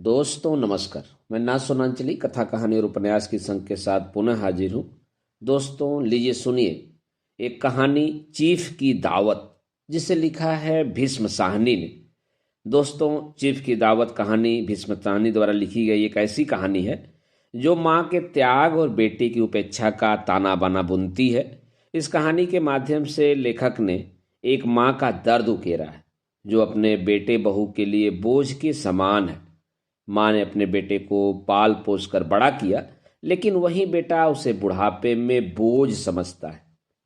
दोस्तों नमस्कार। मैं ना सोनांचली कथा कहानी और उपन्यास की संग के साथ पुनः हाजिर हूँ। दोस्तों लीजिए सुनिए एक कहानी चीफ की दावत, जिसे लिखा है भीष्म साहनी ने। दोस्तों चीफ की दावत कहानी भीष्म साहनी द्वारा लिखी गई एक ऐसी कहानी है जो माँ के त्याग और बेटे की उपेक्षा का ताना बाना बुनती है। इस कहानी के माध्यम से लेखक ने एक माँ का दर्द उकेरा है जो अपने बेटे बहू के लिए बोझ के समान है। माँ ने अपने बेटे को पाल पोस कर बड़ा किया, लेकिन वही बेटा उसे बुढ़ापे में बोझ समझता है।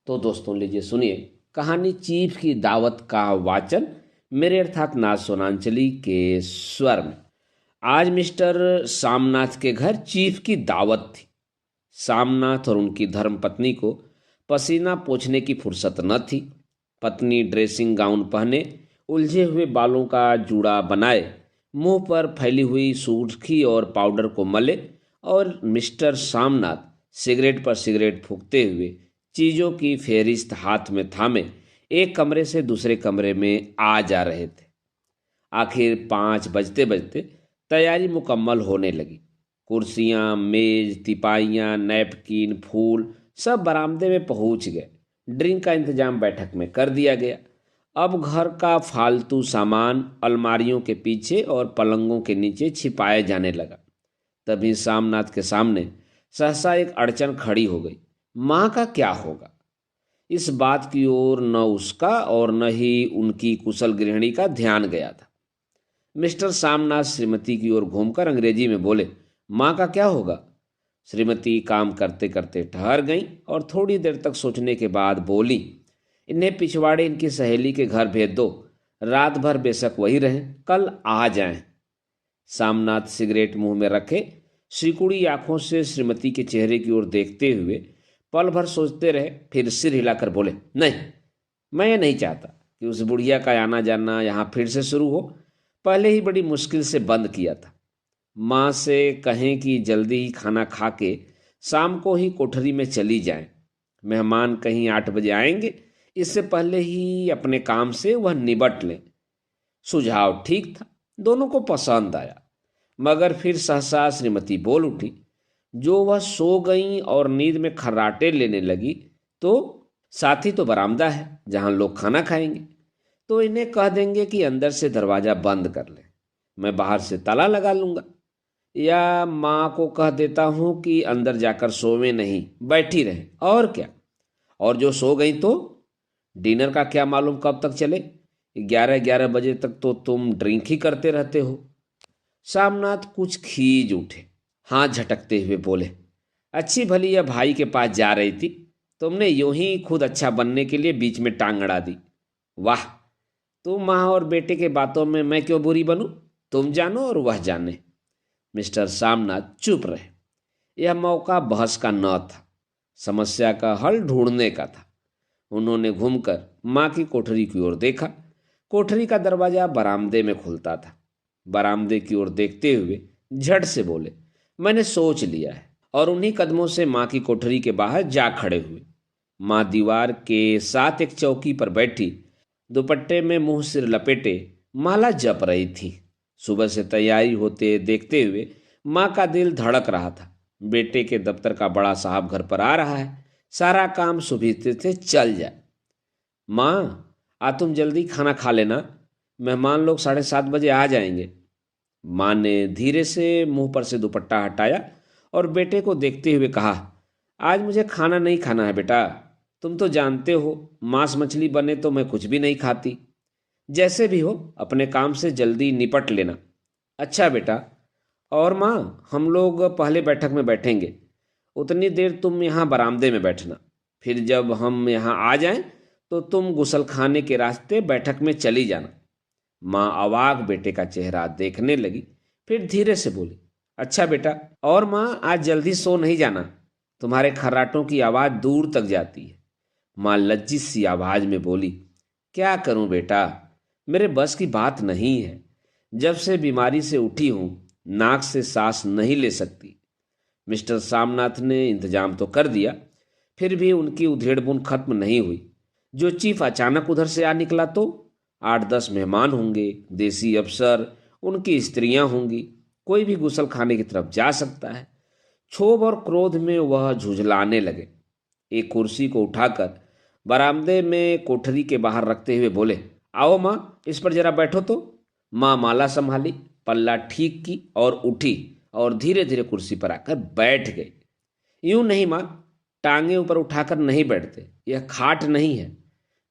तो दोस्तों लीजिए सुनिए कहानी चीफ की दावत का वाचन मेरे अर्थात नाथ सोनांचली के स्वर में। आज मिस्टर सामनाथ के घर चीफ की दावत थी। सामनाथ और उनकी धर्मपत्नी को पसीना पोंछने की फुर्सत न थी। पत्नी ड्रेसिंग गाउन पहने, उलझे हुए बालों का जूड़ा बनाए, मुंह पर फैली हुई सुर्खी और पाउडर को मले, और मिस्टर सामनाथ सिगरेट पर सिगरेट फूंकते हुए चीज़ों की फेहरिस्त हाथ में थामे एक कमरे से दूसरे कमरे में आ जा रहे थे। आखिर 5 बजते बजते तैयारी मुकम्मल होने लगी। कुर्सियाँ, मेज, तिपाइयाँ, नैपकिन, फूल सब बरामदे में पहुंच गए। ड्रिंक का इंतजाम बैठक में कर दिया गया। अब घर का फालतू सामान अलमारियों के पीछे और पलंगों के नीचे छिपाया जाने लगा। तभी सामनाथ के सामने सहसा एक अड़चन खड़ी हो गई। माँ का क्या होगा? इस बात की ओर न उसका और न ही उनकी कुशल गृहिणी का ध्यान गया था। मिस्टर सामनाथ श्रीमती की ओर घूमकर अंग्रेजी में बोले, माँ का क्या होगा? श्रीमती काम करते करते ठहर गईं और थोड़ी देर तक सोचने के बाद बोली, इन्हें पिछवाड़े इनकी सहेली के घर भेज दो। रात भर बेशक वही रहें, कल आ जाएं। सामनाथ सिगरेट मुंह में रखे सिकुड़ी आंखों से श्रीमती के चेहरे की ओर देखते हुए पल भर सोचते रहे, फिर सिर हिलाकर बोले, नहीं, मैं ये नहीं चाहता कि उस बुढ़िया का आना जाना यहाँ फिर से शुरू हो। पहले ही बड़ी मुश्किल से बंद किया था। माँ से कहें कि जल्दी ही खाना खा के शाम को ही कोठरी में चली जाएं। मेहमान कहीं 8 बजे आएंगे, इससे पहले ही अपने काम से वह निबट लें। सुझाव ठीक था, दोनों को पसंद आया। मगर फिर सहसा श्रीमती बोल उठी, जो वह सो गई और नींद में खर्राटे लेने लगी तो साथ ही तो बरामदा है जहां लोग खाना खाएंगे, तो इन्हें कह देंगे कि अंदर से दरवाजा बंद कर ले, मैं बाहर से ताला लगा लूंगा। या माँ को कह देता हूँ कि अंदर जाकर सोवे नहीं, बैठी रहे, और क्या। और जो सो गई तो डिनर का क्या मालूम कब तक चले? 11-11 बजे तक तो तुम ड्रिंक ही करते रहते हो। सामनाथ कुछ खींच उठे, हाथ झटकते हुए बोले, अच्छी भली यह भाई के पास जा रही थी, तुमने यूं ही खुद अच्छा बनने के लिए बीच में टांग अड़ा दी। वाह, तुम माँ और बेटे के बातों में मैं क्यों बुरी बनूं? तुम जानो और वह जाने। मिस्टर सामनाथ चुप रहे। यह मौका बहस का न था, समस्या का हल ढूंढने का था। उन्होंने घूमकर माँ की कोठरी की ओर देखा। कोठरी का दरवाजा बरामदे में खुलता था। बरामदे की ओर देखते हुए झट से बोले, मैंने सोच लिया है, और उन्हीं कदमों से माँ की कोठरी के बाहर जा खड़े हुए। माँ दीवार के साथ एक चौकी पर बैठी, दुपट्टे में मुंह सिर लपेटे माला जप रही थी। सुबह से तैयारी होते देखते हुए माँ का दिल धड़क रहा था। बेटे के दफ्तर का बड़ा साहब घर पर आ रहा है, सारा काम सुबह से चल जाए। माँ, आ तुम जल्दी खाना खा लेना, मेहमान लोग 7:30 बजे आ जाएंगे। माँ ने धीरे से मुंह पर से दुपट्टा हटाया और बेटे को देखते हुए कहा, आज मुझे खाना नहीं खाना है बेटा, तुम तो जानते हो मांस मछली बने तो मैं कुछ भी नहीं खाती। जैसे भी हो अपने काम से जल्दी निपट लेना। अच्छा बेटा। और माँ, हम लोग पहले बैठक में बैठेंगे, उतनी देर तुम यहाँ बरामदे में बैठना, फिर जब हम यहाँ आ जाएं तो तुम गुसल खाने के रास्ते बैठक में चली जाना। माँ अवाक बेटे का चेहरा देखने लगी, फिर धीरे से बोली, अच्छा बेटा। और माँ, आज जल्दी सो नहीं जाना, तुम्हारे खर्राटों की आवाज़ दूर तक जाती है। माँ लज्जित सी आवाज़ में बोली, क्या करूं बेटा, मेरे बस की बात नहीं है। जब से बीमारी से उठी हूं, नाक से सांस नहीं ले सकती। मिस्टर सामनाथ ने इंतजाम तो कर दिया, फिर भी उनकी उधेड़बुन खत्म नहीं हुई। जो चीफ अचानक उधर से आ निकला तो 8-10 मेहमान होंगे, देसी अफसर, उनकी स्त्रियां होंगी। कोई भी गुसल खाने की तरफ जा सकता है। क्षोभ और क्रोध में वह झुंझलाने लगे। एक कुर्सी को उठाकर बरामदे में कोठरी के बाहर रखते हुए बोले, आओ माँ, इस पर जरा बैठो तो। माँ माला संभाली, पल्ला ठीक की और उठी और धीरे धीरे कुर्सी पर आकर बैठ गई। यूं नहीं माँ, टांगे ऊपर उठाकर नहीं बैठते, यह खाट नहीं है।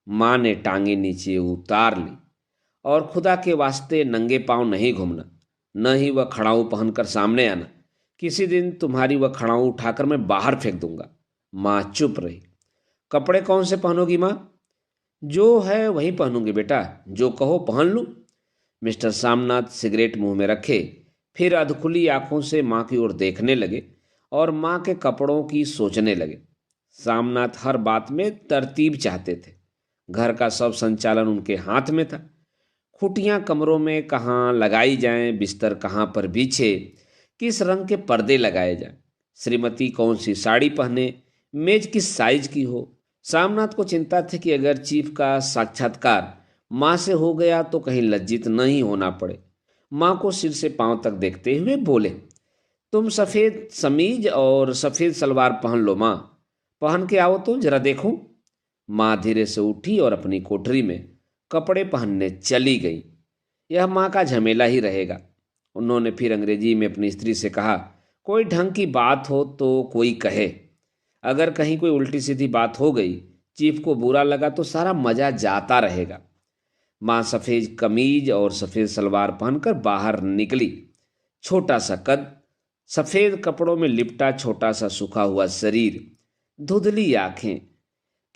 माँ ने टांगे नीचे उतार ली। और खुदा के वास्ते नंगे पांव नहीं घूमना, न ही वह खड़ाऊ पहनकर सामने आना। किसी दिन तुम्हारी वह खड़ाऊ उठाकर मैं बाहर फेंक दूंगा। माँ चुप रही। कपड़े कौन से पहनोगी माँ? जो है वही पहनूंगी बेटा, जो कहो पहन लूं। मिस्टर सामनाथ सिगरेट मुंह में रखे, फिर अधखुली आंखों से माँ की ओर देखने लगे और माँ के कपड़ों की सोचने लगे। सामनाथ हर बात में तरतीब चाहते थे। घर का सब संचालन उनके हाथ में था। खुटियां कमरों में कहाँ लगाई जाएं, बिस्तर कहाँ पर बिछे, किस रंग के पर्दे लगाए जाएं, श्रीमती कौन सी साड़ी पहने, मेज किस साइज की हो। सामनाथ को चिंता थी कि अगर चीफ का साक्षात्कार माँ से हो गया तो कहीं लज्जित नहीं होना पड़े। माँ को सिर से पांव तक देखते हुए बोले, तुम सफ़ेद समीज और सफ़ेद सलवार पहन लो माँ, पहन के आओ तो जरा देखूं। माँ धीरे से उठी और अपनी कोठरी में कपड़े पहनने चली गई। यह माँ का झमेला ही रहेगा। उन्होंने फिर अंग्रेजी में अपनी स्त्री से कहा, कोई ढंग की बात हो तो कोई कहे। अगर कहीं कोई उल्टी सीधी बात हो गई, चीफ को बुरा लगा तो सारा मजा जाता रहेगा। माँ सफ़ेद कमीज और सफ़ेद सलवार पहनकर बाहर निकली। छोटा सा कद, सफ़ेद कपड़ों में लिपटा छोटा सा सूखा हुआ शरीर, धुंधली आंखें,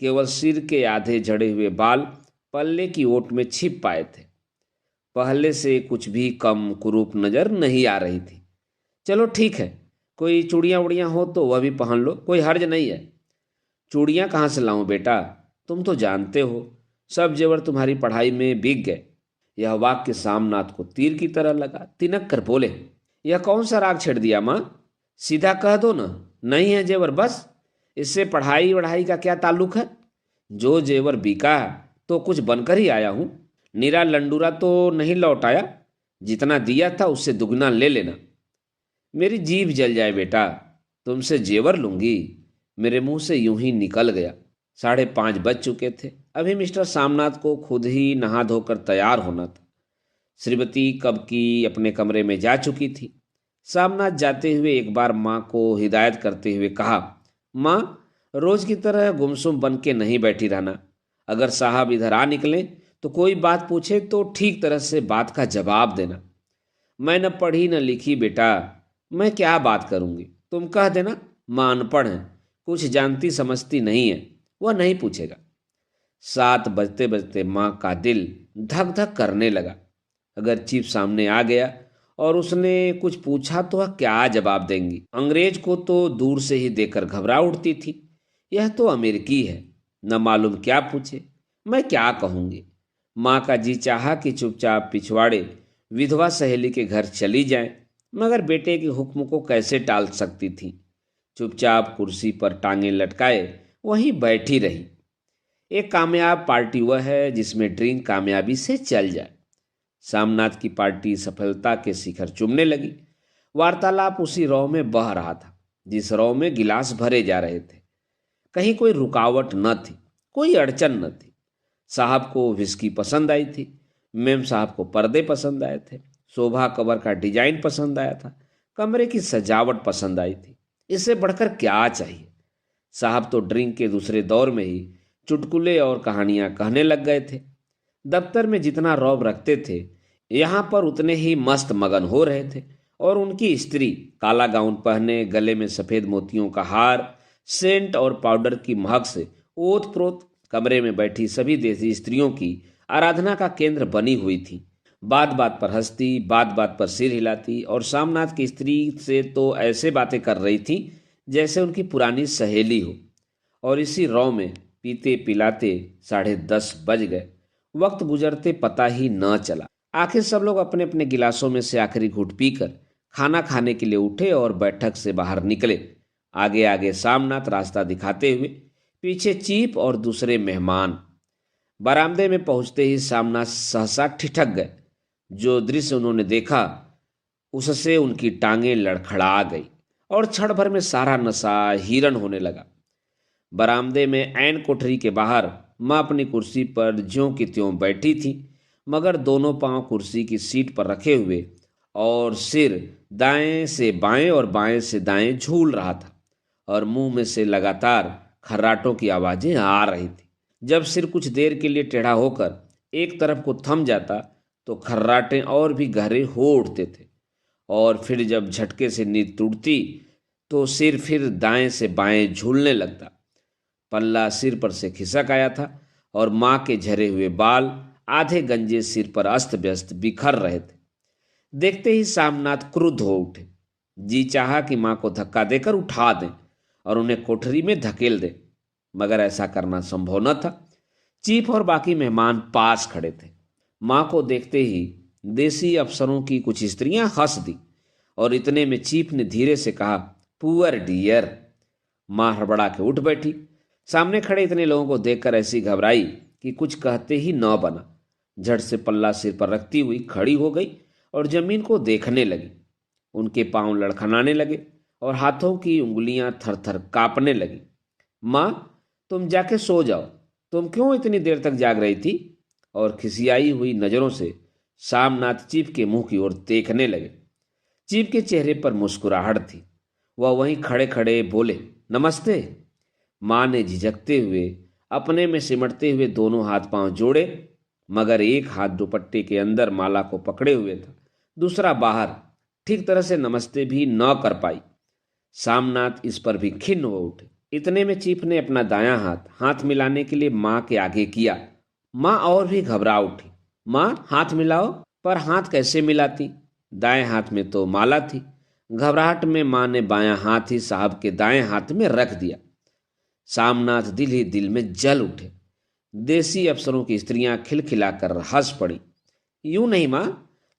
केवल सिर के आधे झड़े हुए बाल पल्ले की ओट में छिप पाए थे। पहले से कुछ भी कम कुरूप नजर नहीं आ रही थी। चलो ठीक है, कोई चूड़ियाँ उड़ियाँ हो तो वह भी पहन लो, कोई हर्ज नहीं है। चूड़ियाँ कहाँ से लाऊं बेटा, तुम तो जानते हो सब जेवर तुम्हारी पढ़ाई में बिक गए। यह वाक्य सामनाथ को तीर की तरह लगा। तिनक कर बोले, यह कौन सा राग छेड़ दिया माँ, सीधा कह दो ना, नहीं है जेवर बस। इससे पढ़ाई वढ़ाई का क्या ताल्लुक है? जो जेवर बिका तो कुछ बनकर ही आया हूँ, निरा लंडूरा तो नहीं लौट आया। जितना दिया था उससे दुगना ले लेना। मेरी जीभ जल जाए बेटा, तुमसे जेवर लूंगी, मेरे मुंह से यूं ही निकल गया। 5:30 बज चुके थे। अभी मिस्टर सामनाथ को खुद ही नहा धोकर तैयार होना था। श्रीमती कब की अपने कमरे में जा चुकी थी। सामनाथ जाते हुए एक बार माँ को हिदायत करते हुए कहा, माँ, रोज की तरह गुमसुम बन के नहीं बैठी रहना। अगर साहब इधर आ निकलें तो कोई बात पूछे तो ठीक तरह से बात का जवाब देना। मैं न पढ़ी न लिखी बेटा, मैं क्या बात करूंगी, तुम कह देना माँ अनपढ़ है, कुछ जानती समझती नहीं है, वह नहीं पूछेगा। 7 बजते बजते माँ का दिल धक धक करने लगा। अगर चीफ सामने आ गया और उसने कुछ पूछा तो वह क्या जवाब देंगी। अंग्रेज को तो दूर से ही देखकर घबरा उठती थी। यह तो अमेरिकी है, न मालूम क्या पूछे, मैं क्या कहूँगी। माँ का जी चाहा कि चुपचाप पिछवाड़े विधवा सहेली के घर चली जाए, मगर बेटे के हुक्म को कैसे टाल सकती थी। चुपचाप कुर्सी पर टांगें लटकाए वहीं बैठी रही। एक कामयाब पार्टी वह है जिसमें ड्रिंक कामयाबी से चल जाए। सामनाथ की पार्टी सफलता के शिखर चूमने लगी। वार्तालाप उसी रौ में बह रहा था जिस रौ में गिलास भरे जा रहे थे। कहीं कोई रुकावट न थी, कोई अड़चन न थी। साहब को विस्की पसंद आई थी, मेम साहब को पर्दे पसंद आए थे, शोभा कवर का डिजाइन पसंद आया था, कमरे की सजावट पसंद आई थी। इससे बढ़कर क्या चाहिए। साहब तो ड्रिंक के दूसरे दौर में ही चुटकुले और कहानियां कहने लग गए थे। दफ्तर में जितना रौब रखते थे, यहाँ पर उतने ही मस्त मगन हो रहे थे। और उनकी स्त्री काला गाउन पहने, गले में सफेद मोतियों का हार, सेंट और पाउडर की महक से ओत प्रोत कमरे में बैठी सभी देसी स्त्रियों की आराधना का केंद्र बनी हुई थी। बात बात पर हंसती, बात बात पर सिर हिलाती और सामनाथ की स्त्री से तो ऐसे बातें कर रही थी जैसे उनकी पुरानी सहेली हो। और इसी रौ में पीते पिलाते 10:30 बज गए। वक्त गुजरते पता ही न चला। आखिर सब लोग अपने अपने गिलासों में से आखिरी घूंट पीकर खाना खाने के लिए उठे और बैठक से बाहर निकले। आगे आगे सामनाथ रास्ता दिखाते हुए, पीछे चीफ और दूसरे मेहमान। बरामदे में पहुंचते ही सामनाथ सहसा ठिठक गए। जो दृश्य उन्होंने देखा उससे उनकी टांगें लड़खड़ा गई और क्षण भर में सारा नशा हिरण होने लगा। बरामदे में ऐन कोठरी के बाहर माँ अपनी कुर्सी पर ज्यों की त्यों बैठी थी, मगर दोनों पांव कुर्सी की सीट पर रखे हुए और सिर दाएं से बाएं और बाएं से दाएं झूल रहा था और मुंह में से लगातार खर्राटों की आवाजें आ रही थी। जब सिर कुछ देर के लिए टेढ़ा होकर एक तरफ को थम जाता तो खर्राटे और भी गहरे हो उठते थे और फिर जब झटके से नींद टूटती तो सिर फिर दाएं से बाएं झूलने लगता। पल्ला सिर पर से खिसक आया था और माँ के झरे हुए बाल आधे गंजे सिर पर अस्त व्यस्त बिखर रहे थे। देखते ही सामनाथ क्रुद्ध हो उठे। जी चाहा कि माँ को धक्का देकर उठा दें और उन्हें कोठरी में धकेल दें, मगर ऐसा करना संभव न था। चीफ और बाकी मेहमान पास खड़े थे। माँ को देखते ही देसी अफसरों की कुछ स्त्रियां हंस दी और इतने में चीफ ने धीरे से कहा, पुअर डियर। माँ हड़बड़ा के उठ बैठी। सामने खड़े इतने लोगों को देखकर ऐसी घबराई कि कुछ कहते ही न बना। झट से पल्ला सिर पर रखती हुई खड़ी हो गई और जमीन को देखने लगी। उनके पांव लड़खड़ाने लगे और हाथों की उंगलियां थरथर कांपने लगी। माँ, तुम जाके सो जाओ, तुम क्यों इतनी देर तक जाग रही थी? और खिसियाई हुई नजरों से सामनाथ चीफ के मुंह की ओर देखने लगे। चीफ के चेहरे पर मुस्कुराहट थी। वह वहीं खड़े खड़े बोले, नमस्ते। माँ ने झिझकते हुए अपने में सिमटते हुए दोनों हाथ पांव जोड़े, मगर एक हाथ दुपट्टे के अंदर माला को पकड़े हुए था, दूसरा बाहर। ठीक तरह से नमस्ते भी न कर पाई। सामनाथ इस पर भी खिन्न हो उठे। इतने में चीफ ने अपना दायां हाथ हाथ मिलाने के लिए माँ के आगे किया। माँ और भी घबरा उठी। माँ, हाथ मिलाओ। पर हाथ कैसे मिलाती? दाएं हाथ में तो माला थी। घबराहट में माँ ने बायां हाथ ही साहब के दाएं हाथ में रख दिया। सामनाथ दिल ही दिल में जल उठे। देसी अफसरों की स्त्रियां खिलखिलाकर हंस पड़ी। यूं नहीं माँ,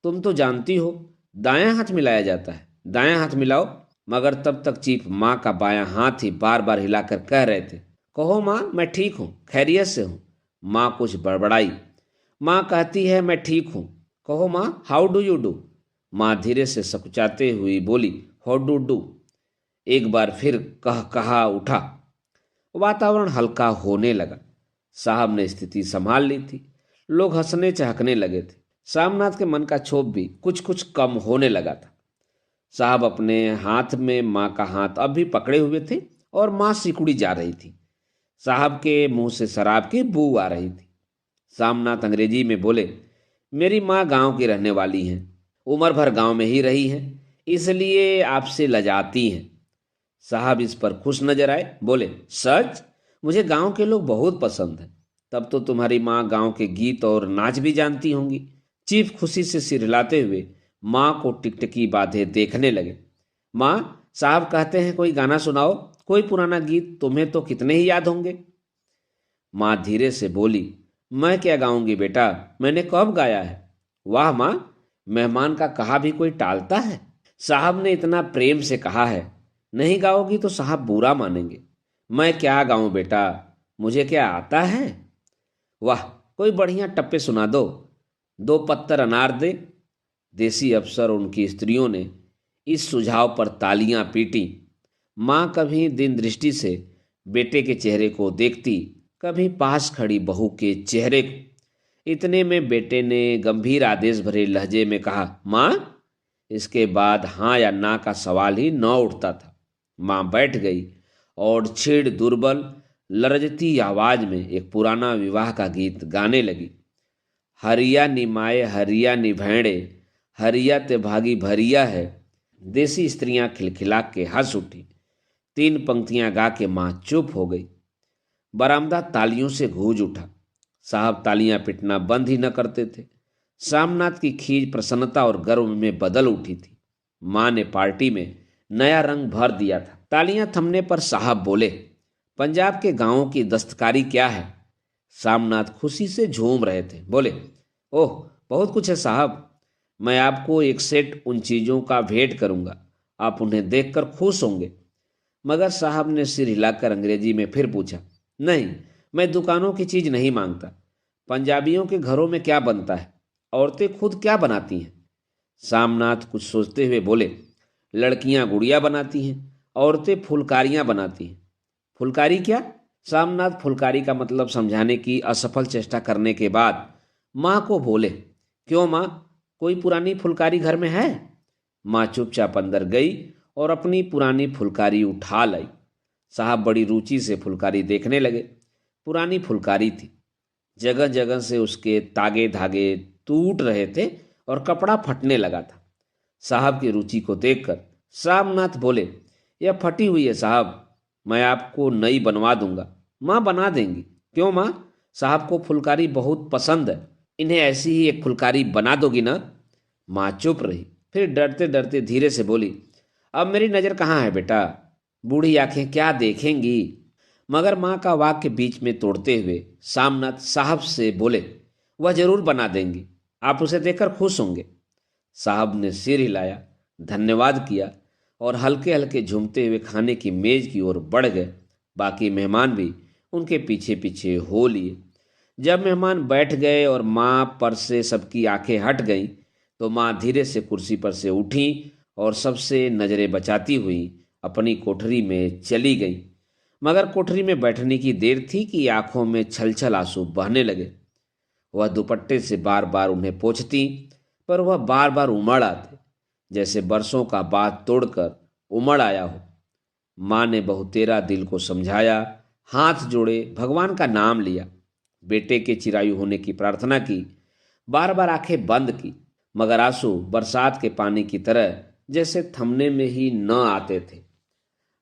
तुम तो जानती हो दायां हाथ मिलाया जाता है, दायां हाथ मिलाओ। मगर तब तक चीफ माँ का बायां हाथ ही बार बार हिलाकर कह रहे थे, कहो माँ, मैं ठीक हूँ, खैरियत से हूँ। माँ कुछ बड़बड़ाई। माँ कहती है मैं ठीक हूँ। कहो माँ, हाउ डू यू डू? माँ धीरे से सकुचाते हुई बोली, हाउ डू डू। एक बार फिर कहा उठा। वातावरण हल्का होने लगा। साहब ने स्थिति संभाल ली थी। लोग हंसने चहकने लगे थे। सामनाथ के मन का क्षोभ भी कुछ कुछ कम होने लगा था। साहब अपने हाथ में माँ का हाथ अब भी पकड़े हुए थे और माँ सिकुड़ी जा रही थी। साहब के मुंह से शराब की बू आ रही थी। सामनाथ अंग्रेजी में बोले, मेरी माँ गांव की रहने वाली हैं, उम्र भर गांव में ही रही हैं, इसलिए आपसे लजाती हैं। साहब इस पर खुश नजर आए, बोले, सच? मुझे गांव के लोग बहुत पसंद हैं। तब तो तुम्हारी माँ गांव के गीत और नाच भी जानती होंगी। चीफ खुशी से सिर हिलाते हुए माँ को टिकटिकी बांधे देखने लगे। माँ, साहब कहते हैं कोई गाना सुनाओ, कोई पुराना गीत, तुम्हें तो कितने ही याद होंगे। माँ धीरे से बोली, मैं क्या गाऊंगी बेटा, मैंने कब गाया है? वाह माँ, मेहमान का कहा भी कोई टालता है? साहब ने इतना प्रेम से कहा है, नहीं गाओगी तो साहब बुरा मानेंगे। मैं क्या गाऊं बेटा, मुझे क्या आता है? वाह, कोई बढ़िया टप्पे सुना दो, दो पत्तर अनार दे। देसी अफसर और उनकी स्त्रियों ने इस सुझाव पर तालियां पीटी। माँ कभी दिन दृष्टि से बेटे के चेहरे को देखती, कभी पास खड़ी बहू के चेहरे को। इतने में बेटे ने गंभीर आदेश भरे लहजे में कहा, माँ। इसके बाद हाँ या ना का सवाल ही न उठता था। माँ बैठ गई और छीड़ दुर्बल लरजती आवाज में एक पुराना विवाह का गीत गाने लगी। हरिया निमाए हरिया निभैड़े, हरिया ते भागी भरिया है। देसी स्त्रियां खिलखिला के हंस उठी। 3 पंक्तियां गा के माँ चुप हो गई। बरामदा तालियों से गूंज उठा। साहब तालियां पिटना बंद ही न करते थे। सामनाथ की खीज प्रसन्नता और गर्व में बदल उठी थी। माँ ने पार्टी में नया रंग भर दिया था। तालियां थमने पर साहब बोले, पंजाब के गांवों की दस्तकारी क्या है? सामनाथ खुशी से झूम रहे थे, बोले, ओह, बहुत कुछ है साहब। मैं आपको एक सेट उन चीज़ों का भेंट करूंगा, आप उन्हें देखकर खुश होंगे। मगर साहब ने सिर हिलाकर अंग्रेजी में फिर पूछा, नहीं, मैं दुकानों की चीज़ नहीं मांगता। पंजाबियों के घरों में क्या बनता है, औरतें खुद क्या बनाती हैं? सामनाथ कुछ सोचते हुए बोले, लड़कियां गुड़िया बनाती हैं, औरतें फुलकारियां बनाती हैं। फुलकारी क्या? सामनाथ फुलकारी का मतलब समझाने की असफल चेष्टा करने के बाद माँ को बोले, क्यों माँ, कोई पुरानी फुलकारी घर में है? माँ चुपचाप अंदर गई और अपनी पुरानी फुलकारी उठा लाई। साहब बड़ी रुचि से फुलकारी देखने लगे। पुरानी फुलकारी थी, जगह जगह से उसके तागे धागे टूट रहे थे और कपड़ा फटने लगा था। साहब की रुचि को देखकर सामनाथ बोले, यह फटी हुई है साहब, मैं आपको नई बनवा दूंगा। माँ बना देंगी। क्यों माँ, साहब को फुलकारी बहुत पसंद है, इन्हें ऐसी ही एक फुलकारी बना दोगी ना? माँ चुप रही, फिर डरते डरते धीरे से बोली, अब मेरी नज़र कहाँ है बेटा, बूढ़ी आंखें क्या देखेंगी? मगर माँ का वाक्य बीच में तोड़ते हुए सामनाथ साहब से बोले, वह जरूर बना देंगी, आप उसे देखकर खुश होंगे। साहब ने सिर हिलाया, धन्यवाद किया और हल्के हल्के झूमते हुए खाने की मेज की ओर बढ़ गए। बाकी मेहमान भी उनके पीछे पीछे हो लिए। जब मेहमान बैठ गए और माँ पर से सबकी आंखें हट गईं, तो माँ धीरे से कुर्सी पर से उठी और सबसे नजरें बचाती हुई अपनी कोठरी में चली गई। मगर कोठरी में बैठने की देर थी कि आंखों में छल छल आंसू बहने लगे। वह दुपट्टे से बार बार उन्हें पोंछती, पर वह बार बार उमड़ आते, जैसे बरसों का बात तोड़कर उमड़ आया हो। माँ ने बहुतेरा दिल को समझाया, हाथ जोड़े, भगवान का नाम लिया, बेटे के चिरायु होने की प्रार्थना की, बार बार आंखें बंद की, मगर आंसू बरसात के पानी की तरह जैसे थमने में ही न आते थे।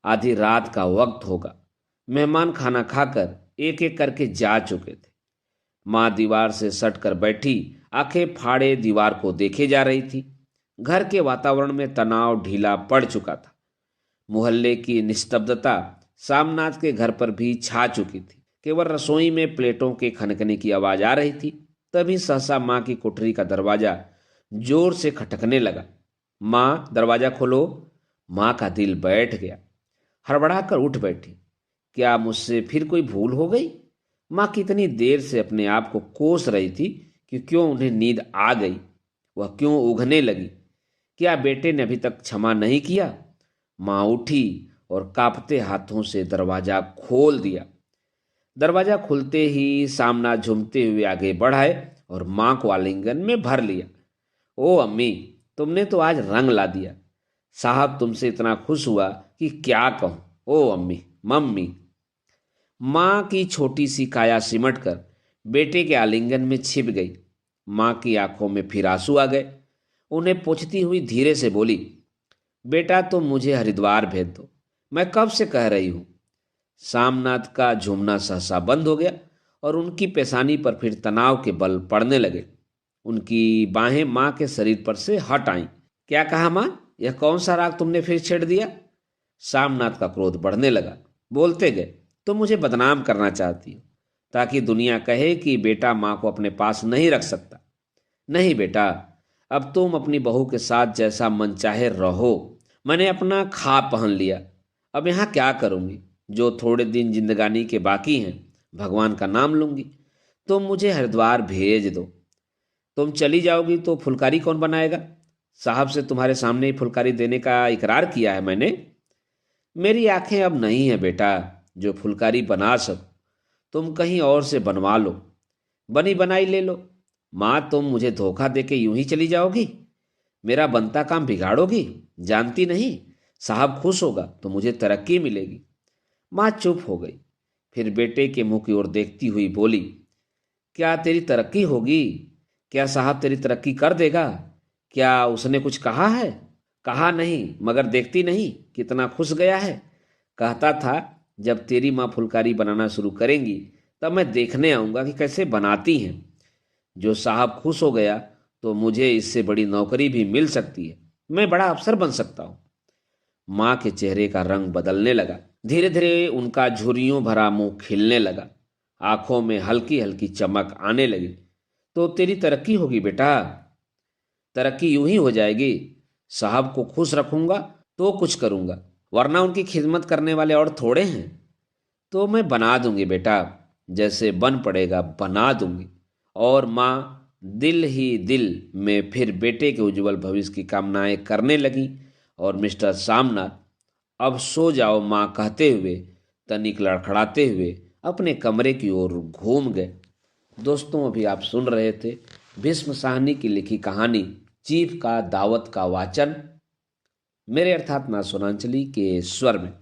आधी रात का वक्त होगा। मेहमान खाना खाकर एक एक करके जा चुके थे। माँ दीवार से सट कर बैठी, आंखें फाड़े दीवार को देखे जा रही थी। घर के वातावरण में तनाव ढीला पड़ चुका था। मोहल्ले की निस्तब्धता सामनाथ के घर पर भी छा चुकी थी। केवल रसोई में प्लेटों के खनकने की आवाज आ रही थी। तभी सहसा माँ की कोठरी का दरवाजा जोर से खटकने लगा। माँ, दरवाजा खोलो। माँ का दिल बैठ गया, हड़बड़ा कर उठ बैठी। क्या मुझसे फिर कोई भूल हो गई? माँ कितनी देर से अपने आप को कोस रही थी कि क्यों उन्हें नींद आ गई, वह क्यों उघने लगी। क्या बेटे ने अभी तक क्षमा नहीं किया? माँ उठी और कांपते हाथों से दरवाजा खोल दिया। दरवाजा खुलते ही सामना झूमते हुए आगे बढ़ाए और माँ को आलिंगन में भर लिया। ओ अम्मी, तुमने तो आज रंग ला दिया। साहब तुमसे इतना खुश हुआ कि क्या कहूँ। ओ अम्मी, मम्मी। माँ की छोटी सी काया सिमट कर बेटे के आलिंगन में छिप गई। माँ की आंखों में फिर आंसू आ गए। उन्हें पोंछती हुई धीरे से बोली, बेटा तुम मुझे हरिद्वार भेज दो, मैं कब से कह रही हूँ। सामनाथ का झूमना सहसा बंद हो गया और उनकी पेशानी पर फिर तनाव के बल पड़ने लगे। उनकी बाहें माँ के शरीर पर से हट आईं। क्या कहा माँ, यह कौन सा राग तुमने फिर छेड़ दिया? सामनाथ का क्रोध बढ़ने लगा। बोलते गए, तुम मुझे बदनाम करना चाहती हो ताकि दुनिया कहे कि बेटा माँ को अपने पास नहीं रख सकता। नहीं बेटा, अब तुम अपनी बहू के साथ जैसा मन चाहे रहो। मैंने अपना खा पहन लिया, अब यहाँ क्या करूँगी। जो थोड़े दिन जिंदगानी के बाकी हैं, भगवान का नाम लूंगी। तुम मुझे हरिद्वार भेज दो। तुम चली जाओगी तो फुलकारी कौन बनाएगा? साहब से तुम्हारे सामने ही फुलकारी देने का इकरार किया है मैंने। मेरी आंखें अब नहीं है बेटा जो फुलकारी बना सको। तुम कहीं और से बनवा लो, बनी बनाई ले लो। माँ, तुम मुझे धोखा देके यूं ही चली जाओगी, मेरा बनता काम बिगाड़ोगी। जानती नहीं, साहब खुश होगा तो मुझे तरक्की मिलेगी। माँ चुप हो गई, फिर बेटे के मुंह की ओर देखती हुई बोली, क्या तेरी तरक्की होगी? क्या साहब तेरी तरक्की कर देगा? क्या उसने कुछ कहा है? कहा नहीं, मगर देखती नहीं कितना खुश गया है। कहता था जब तेरी माँ फुलकारी बनाना शुरू करेंगी तब मैं देखने आऊँगा कि कैसे बनाती हैं। जो साहब खुश हो गया तो मुझे इससे बड़ी नौकरी भी मिल सकती है, मैं बड़ा अफसर बन सकता हूँ। माँ के चेहरे का रंग बदलने लगा। धीरे धीरे उनका झुर्रियों भरा मुंह खिलने लगा, आंखों में हल्की हल्की चमक आने लगी। तो तेरी तरक्की होगी बेटा, तरक्की यूं ही हो जाएगी। साहब को खुश रखूंगा तो कुछ करूंगा, वरना उनकी खिदमत करने वाले और थोड़े हैं। तो मैं बना दूंगी बेटा, जैसे बन पड़ेगा बना दूंगी। और माँ, दिल ही दिल में फिर बेटे के उज्जवल भविष्य की कामनाएं करने लगी और मिस्टर सामनाथ अब सो जाओ माँ कहते हुए तनिक लड़खड़ाते हुए अपने कमरे की ओर घूम गए। दोस्तों, अभी आप सुन रहे थे भीष्म साहनी की लिखी कहानी चीफ का दावत का वाचन मेरे अर्थात मां सोनांचली के स्वर में।